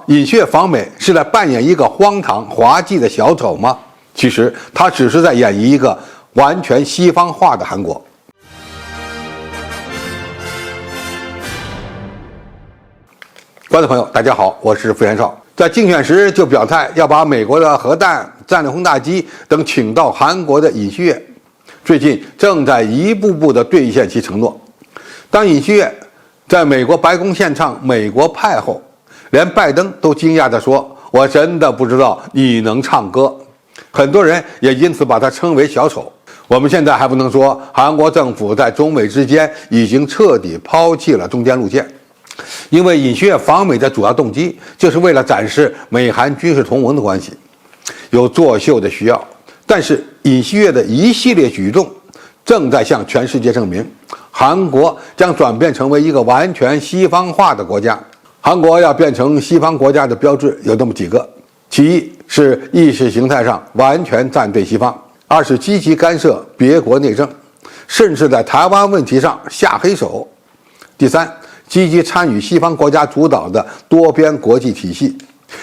尹锡悦访美是在扮演一个荒唐滑稽的小丑吗？其实他只是在演绎一个完全西方化的韩国。观众朋友，大家好，我是傅元绍。在竞选时就表态要把美国的核弹、战略轰炸机等请到韩国的尹锡悦，最近正在一步步地兑现其承诺。当尹锡悦在美国白宫献唱《美国派》后，连拜登都惊讶地说：“我真的不知道你能唱歌。”很多人也因此把他称为小丑。我们现在还不能说韩国政府在中美之间已经彻底抛弃了中间路线，因为尹锡悦访美的主要动机就是为了展示美韩军事同盟的关系，有作秀的需要。但是尹锡悦的一系列举动正在向全世界证明，韩国将转变成为一个完全西方化的国家。韩国要变成西方国家的标志有这么几个：其一是意识形态上完全站队西方；二是积极干涉别国内政，甚至在台湾问题上下黑手；第三，积极参与西方国家主导的多边国际体系，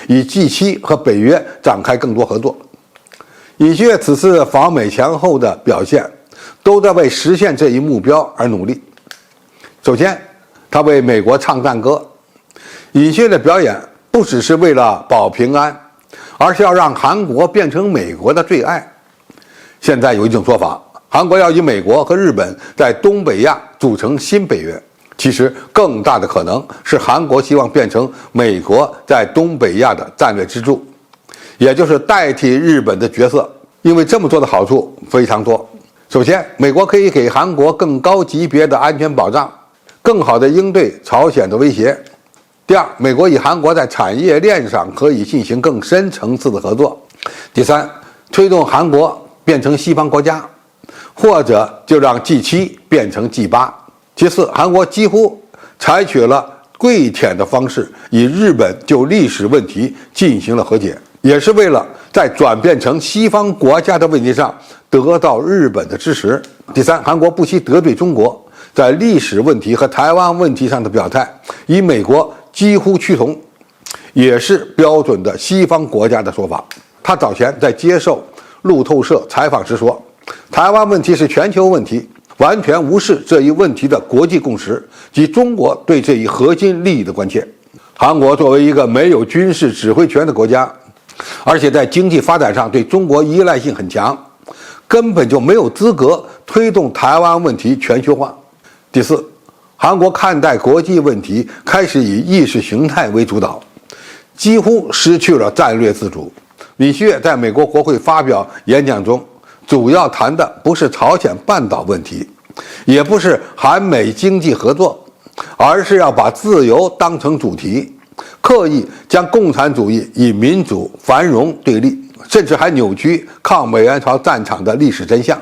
与 G7 和北约展开更多合作。尹锡悦此次访美前后的表现，都在为实现这一目标而努力。首先，他为美国唱赞歌。尹锡悦的表演不只是为了保平安，而是要让韩国变成美国的最爱。现在有一种说法，韩国要以美国和日本在东北亚组成新北约。其实更大的可能是韩国希望变成美国在东北亚的战略支柱，也就是代替日本的角色。因为这么做的好处非常多。首先，美国可以给韩国更高级别的安全保障，更好地应对朝鲜的威胁。第二，美国与韩国在产业链上可以进行更深层次的合作。第三，推动韩国变成西方国家，或者就让 G7 变成 G8。其次，韩国几乎采取了跪舔的方式，与日本就历史问题进行了和解，也是为了在转变成西方国家的问题上得到日本的支持。第三，韩国不惜得罪中国，在历史问题和台湾问题上的表态与美国几乎趋同，也是标准的西方国家的说法。他早前在接受路透社采访时说，台湾问题是全球问题，完全无视这一问题的国际共识及中国对这一核心利益的关切。韩国作为一个没有军事指挥权的国家，而且在经济发展上对中国依赖性很强，根本就没有资格推动台湾问题全球化。第四，韩国看待国际问题开始以意识形态为主导，几乎失去了战略自主。尹锡悦在美国国会发表演讲中，主要谈的不是朝鲜半岛问题，也不是韩美经济合作，而是要把自由当成主题，刻意将共产主义与民主繁荣对立，甚至还扭曲抗美援朝战场的历史真相。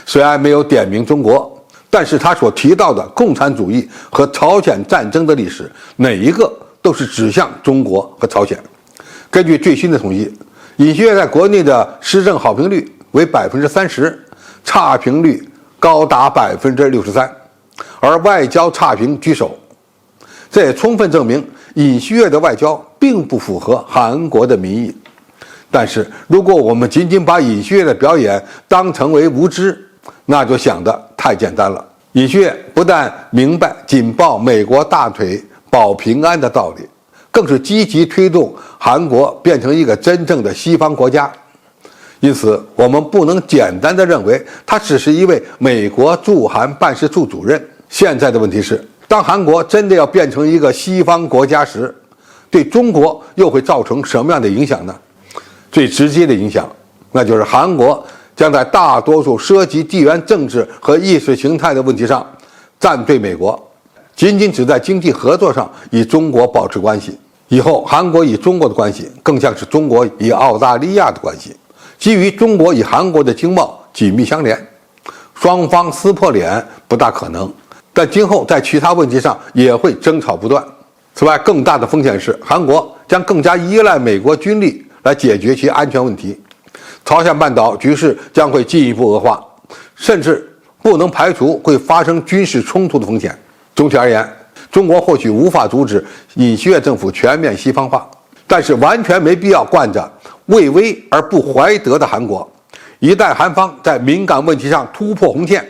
虽然没有点名中国，但是他所提到的共产主义和朝鲜战争的历史，哪一个都是指向中国和朝鲜。根据最新的统计，尹锡悦在国内的施政好评率为 30%， 差评率高达 63%， 而外交差评居首。这也充分证明尹锡悦的外交并不符合韩国的民意。但是如果我们仅仅把尹锡悦的表演当成为无知，那就想得太简单了。尹锡悦不但明白紧抱美国大腿保平安的道理，更是积极推动韩国变成一个真正的西方国家。因此，我们不能简单地认为他只是一位美国驻韩办事处主任。现在的问题是，当韩国真的要变成一个西方国家时，对中国又会造成什么样的影响呢？最直接的影响，那就是韩国将在大多数涉及地缘政治和意识形态的问题上站队美国，仅仅只在经济合作上与中国保持关系。以后韩国与中国的关系更像是中国与澳大利亚的关系，基于中国与韩国的经贸紧密相连，双方撕破脸不大可能，但今后在其他问题上也会争吵不断。此外，更大的风险是韩国将更加依赖美国军力来解决其安全问题，朝鲜半岛局势将会进一步恶化，甚至不能排除会发生军事冲突的风险。总体而言，中国或许无法阻止尹锡悦政府全面西方化，但是完全没必要惯着畏威而不怀德的韩国。一旦韩方在敏感问题上突破红线，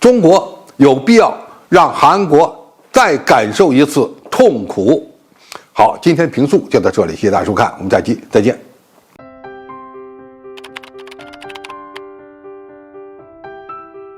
中国有必要让韩国再感受一次痛苦。好，今天评述就到这里，谢谢大家收看，我们下期再见。